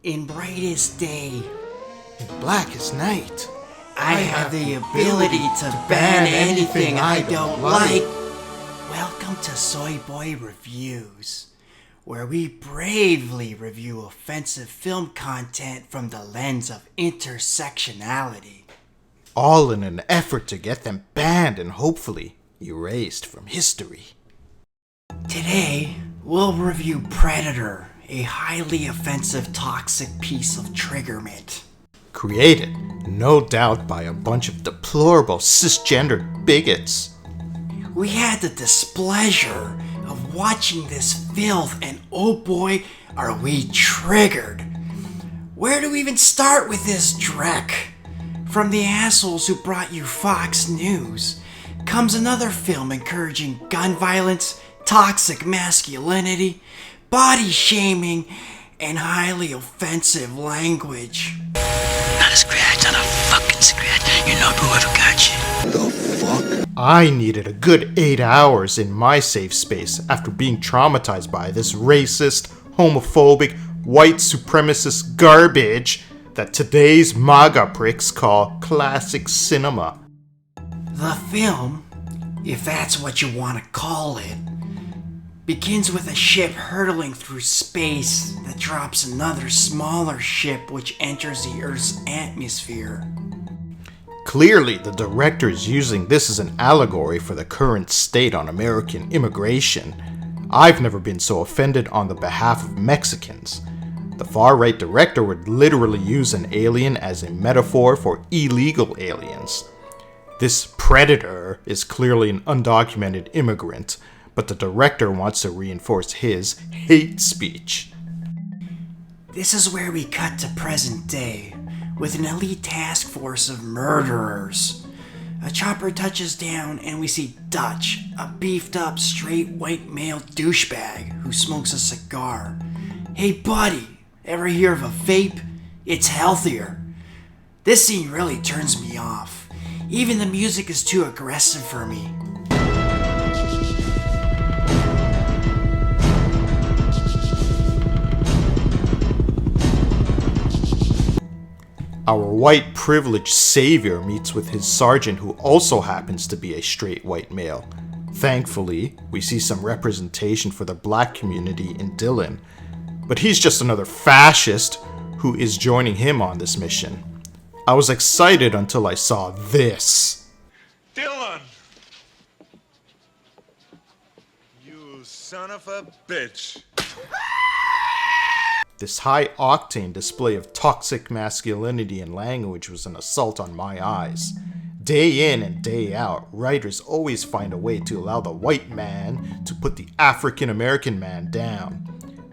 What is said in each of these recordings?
In brightest day, In blackest night, I have the ability to ban anything I don't like. Welcome to Soy Boy Reviews, where we bravely review offensive film content from the lens of intersectionality. all in an effort to get them banned and hopefully erased from history. Today, we'll review Predator, a highly offensive toxic piece of triggerment. Created, no doubt, by a bunch of deplorable cisgendered bigots. We had the displeasure of watching this filth, and oh boy, are we triggered. Where do we even start with this dreck? From the assholes who brought you Fox News comes another film encouraging gun violence, toxic masculinity, body shaming, and highly offensive language. Not a scratch, not a fucking scratch. You know whoever got you. The fuck? I needed a good 8 hours in my safe space after being traumatized by this racist, homophobic, white supremacist garbage that today's MAGA pricks call classic cinema. The film, if that's what you want to call it, begins with a ship hurtling through space that drops another smaller ship which enters the Earth's atmosphere. Clearly, the director is using this as an allegory for the current state on American immigration. I've never been so offended on the behalf of Mexicans. The far-right director would literally use an alien as a metaphor for illegal aliens. This predator is clearly an undocumented immigrant, but the director wants to reinforce his hate speech. This is where we cut to present day, with an elite task force of murderers. A chopper touches down and we see Dutch, a beefed up straight white male douchebag who smokes a cigar. Hey buddy, ever hear of a vape? It's healthier. This scene really turns me off. Even the music is too aggressive for me. Our white privileged savior meets with his sergeant, who also happens to be a straight white male. Thankfully, we see some representation for the black community in Dylan, but he's just another fascist who is joining him on this mission. I was excited until I saw this. Dylan! You son of a bitch. This high-octane display of toxic masculinity and language was an assault on my eyes. Day in and day out, writers always find a way to allow the white man to put the African-American man down.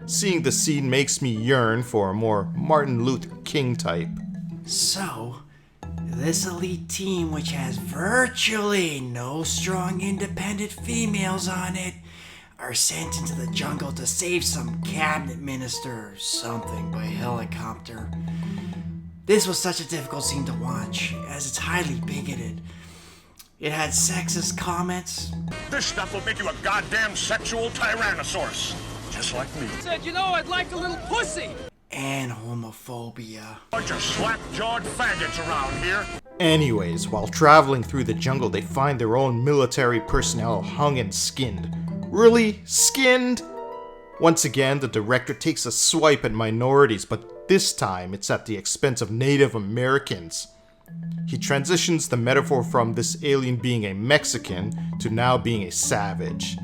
Seeing the scene makes me yearn for a more Martin Luther King type. So, this elite team, which has virtually no strong independent females on it, are sent into the jungle to save some cabinet minister or something by helicopter. This was such a difficult scene to watch, as it's highly bigoted. It had sexist comments, This stuff will make you a goddamn sexual tyrannosaurus. Just like me. Said, you know, I'd like a little pussy. and homophobia. Bunch of slap-jawed faggots around here. Anyways, while traveling through the jungle, they find their own military personnel hung and skinned. Really? Skinned? Once again, the director takes a swipe at minorities, but this time it's at the expense of Native Americans. He transitions the metaphor from this alien being a Mexican to now being a savage.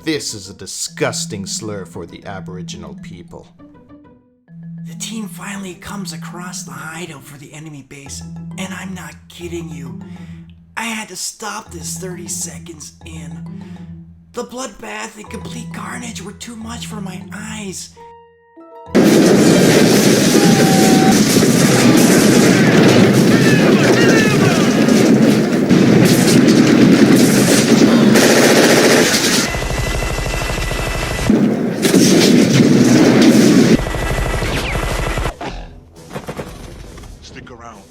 This is a disgusting slur for the Aboriginal people. The team finally comes across the hideout for the enemy base, and I'm not kidding you. I had to stop this 30 seconds in. The bloodbath and complete carnage were too much for my eyes. Stick around.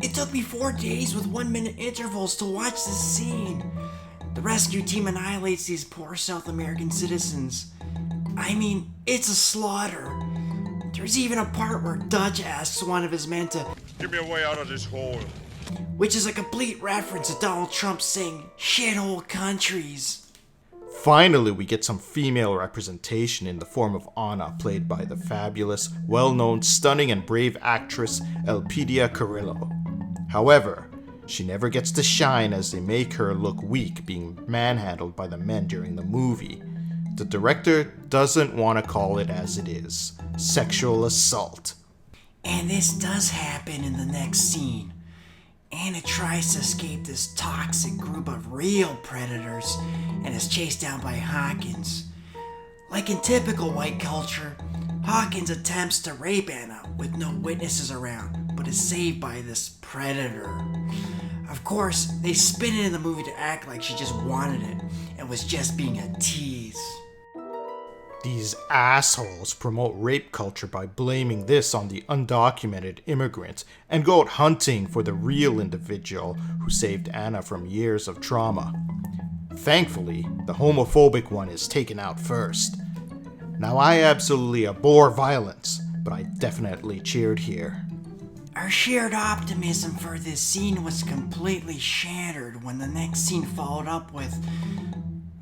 It took me 4 days with 1-minute intervals to watch this scene. The rescue team annihilates these poor South American citizens. I mean, it's a slaughter. There's even a part where Dutch asks one of his men to, Give me a way out of this hole. which is a complete reference to Donald Trump saying shithole countries. Finally, we get some female representation in the form of Anna, played by the fabulous, well-known, stunning, and brave actress Elpidia Carrillo. However, she never gets to shine as they make her look weak being manhandled by the men during the movie. The director doesn't want to call it as it is: sexual assault. And this does happen in the next scene. Anna tries to escape this toxic group of real predators and is chased down by Hawkins. Like in typical white culture, Hawkins attempts to rape Anna with no witnesses around, but is saved by this predator. Of course, they spin it in the movie to act like she just wanted it and was just being a tease. These assholes promote rape culture by blaming this on the undocumented immigrant and go out hunting for the real individual who saved Anna from years of trauma. Thankfully, the homophobic one is taken out first. Now, I absolutely abhor violence, but I definitely cheered here. Our shared optimism for this scene was completely shattered when the next scene followed up with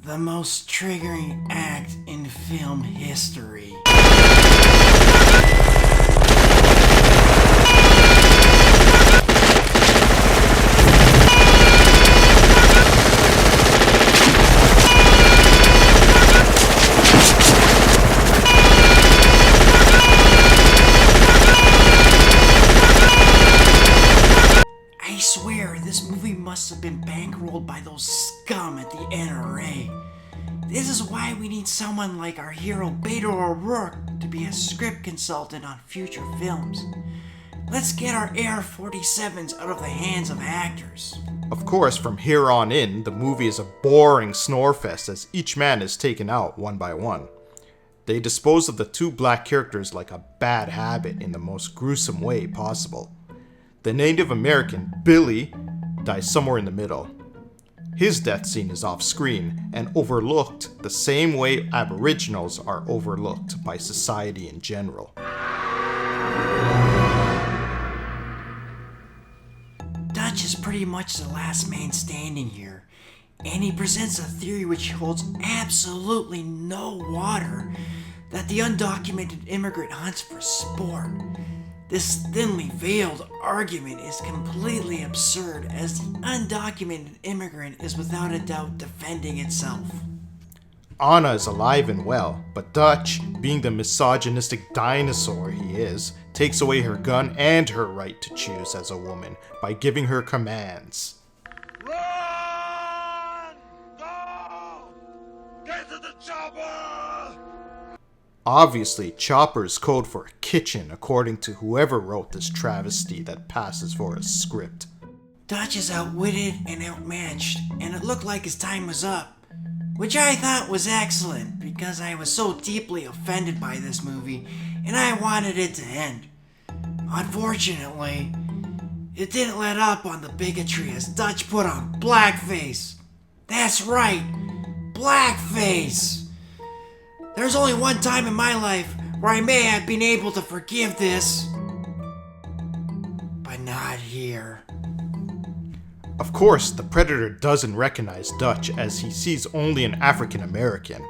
the most triggering act in film history. I swear, this movie must have been bankrolled by those scum at the NRA. This is why we need someone like our hero Beto O'Rourke to be a script consultant on future films. Let's get our AR-47s out of the hands of actors. Of course, from here on in, the movie is a boring snorefest as each man is taken out one by one. They dispose of the two black characters like a bad habit in the most gruesome way possible. The Native American, Billy, dies somewhere in the middle. His death scene is off screen and overlooked the same way Aboriginals are overlooked by society in general. Dutch is pretty much the last man standing here, and he presents a theory which holds absolutely no water, that the undocumented immigrant hunts for sport. This thinly veiled argument is completely absurd, as the undocumented immigrant is without a doubt defending itself. Anna is alive and well, but Dutch, being the misogynistic dinosaur he is, takes away her gun and her right to choose as a woman by giving her commands. Run! Go! Get to the chopper! Obviously, chopper is code for kitchen according to whoever wrote this travesty that passes for a script. Dutch is outwitted and outmatched, and it looked like his time was up. Which I thought was excellent, because I was so deeply offended by this movie, and I wanted it to end. Unfortunately, it didn't let up on the bigotry as Dutch put on blackface. That's right, blackface! There's only one time in my life where I may have been able to forgive this, but not here. Of course, the Predator doesn't recognize Dutch as he sees only an African American.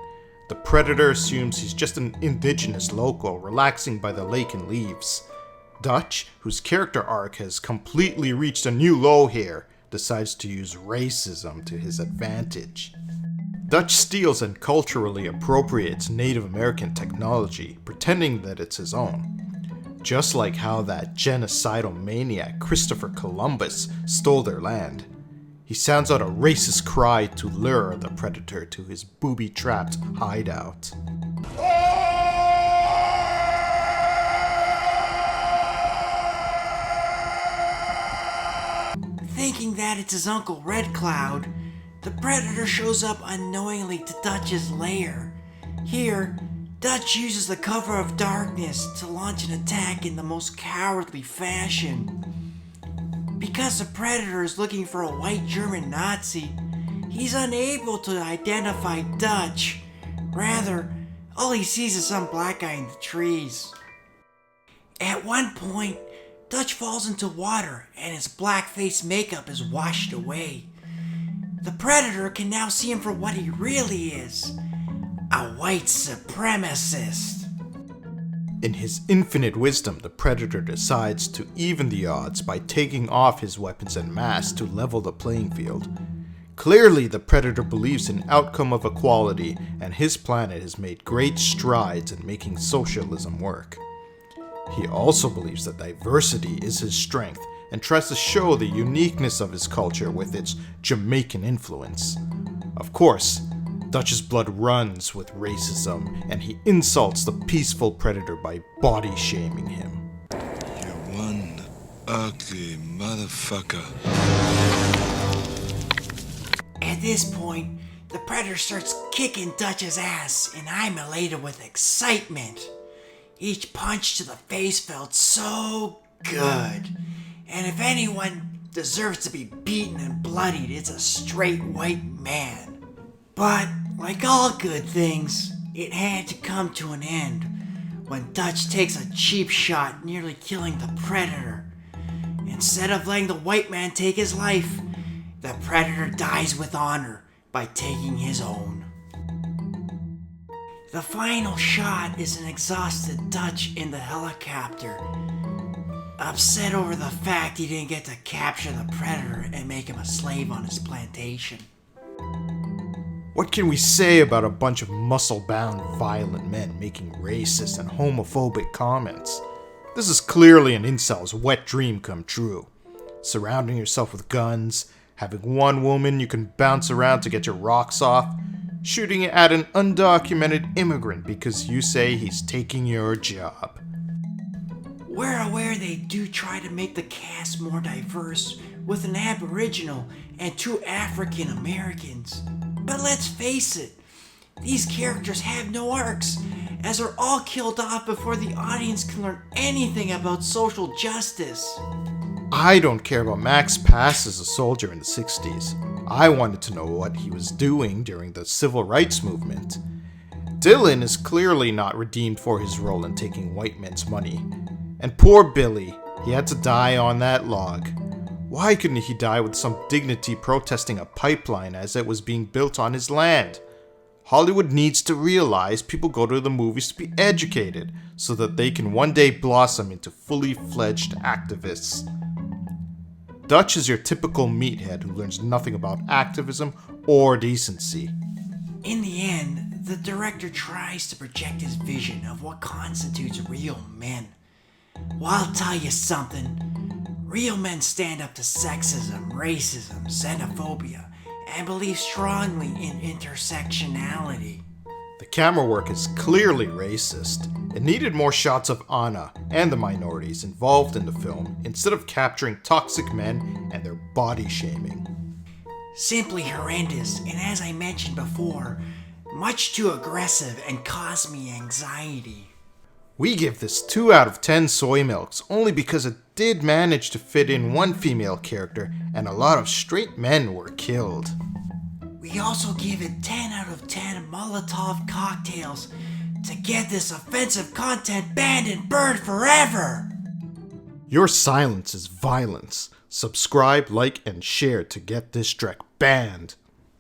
The Predator assumes he's just an indigenous local relaxing by the lake and leaves. Dutch, whose character arc has completely reached a new low here, decides to use racism to his advantage. Dutch steals and culturally appropriates Native American technology, pretending that it's his own. Just like how that genocidal maniac Christopher Columbus stole their land. He sounds out a racist cry to lure the Predator to his booby-trapped hideout. Thinking that it's his Uncle Red Cloud, the Predator shows up unknowingly to Dutch's lair. Here, Dutch uses the cover of darkness to launch an attack in the most cowardly fashion. Because the Predator is looking for a white German Nazi, he's unable to identify Dutch. Rather, all he sees is some black guy in the trees. At one point, Dutch falls into water and his blackface makeup is washed away. The Predator can now see him for what he really is, a white supremacist. In his infinite wisdom, the Predator decides to even the odds by taking off his weapons and mask to level the playing field. Clearly, the Predator believes in outcome of equality, and his planet has made great strides in making socialism work. He also believes that diversity is his strength and tries to show the uniqueness of his culture with its Jamaican influence. Of course, Dutch's blood runs with racism, and he insults the peaceful Predator by body-shaming him. You're one ugly motherfucker. At this point, the Predator starts kicking Dutch's ass, and I'm elated with excitement. Each punch to the face felt so good. And if anyone deserves to be beaten and bloodied, it's a straight white man. But, like all good things, it had to come to an end when Dutch takes a cheap shot, nearly killing the Predator. Instead of letting the white man take his life, the Predator dies with honor by taking his own. The final shot is an exhausted Dutch in the helicopter, upset over the fact he didn't get to capture the Predator and make him a slave on his plantation. What can we say about a bunch of muscle-bound, violent men making racist and homophobic comments? This is clearly an incel's wet dream come true. Surrounding yourself with guns, having one woman you can bounce around to get your rocks off, shooting at an undocumented immigrant because you say he's taking your job. We're aware they do try to make the cast more diverse with an Aboriginal and 2 African Americans. But let's face it, these characters have no arcs, as they're all killed off before the audience can learn anything about social justice. I don't care about Max Pass as a soldier in the 60s. I wanted to know what he was doing during the civil rights movement. Dylan is clearly not redeemed for his role in taking white men's money. And poor Billy, he had to die on that log. Why couldn't he die with some dignity protesting a pipeline as it was being built on his land? Hollywood needs to realize people go to the movies to be educated so that they can one day blossom into fully fledged activists. Dutch is your typical meathead who learns nothing about activism or decency. In the end, the director tries to project his vision of what constitutes real men. Well, I'll tell you something. Real men stand up to sexism, racism, xenophobia, and believe strongly in intersectionality. The camera work is clearly racist. It needed more shots of Anna and the minorities involved in the film instead of capturing toxic men and their body shaming. Simply horrendous, and as I mentioned before, much too aggressive and caused me anxiety. We give this 2 out of 10 soy milks only because it did manage to fit in one female character and a lot of straight men were killed. We also give it 10 out of 10 Molotov cocktails to get this offensive content banned and burned forever. Your silence is violence. Subscribe, like, and share to get this track banned.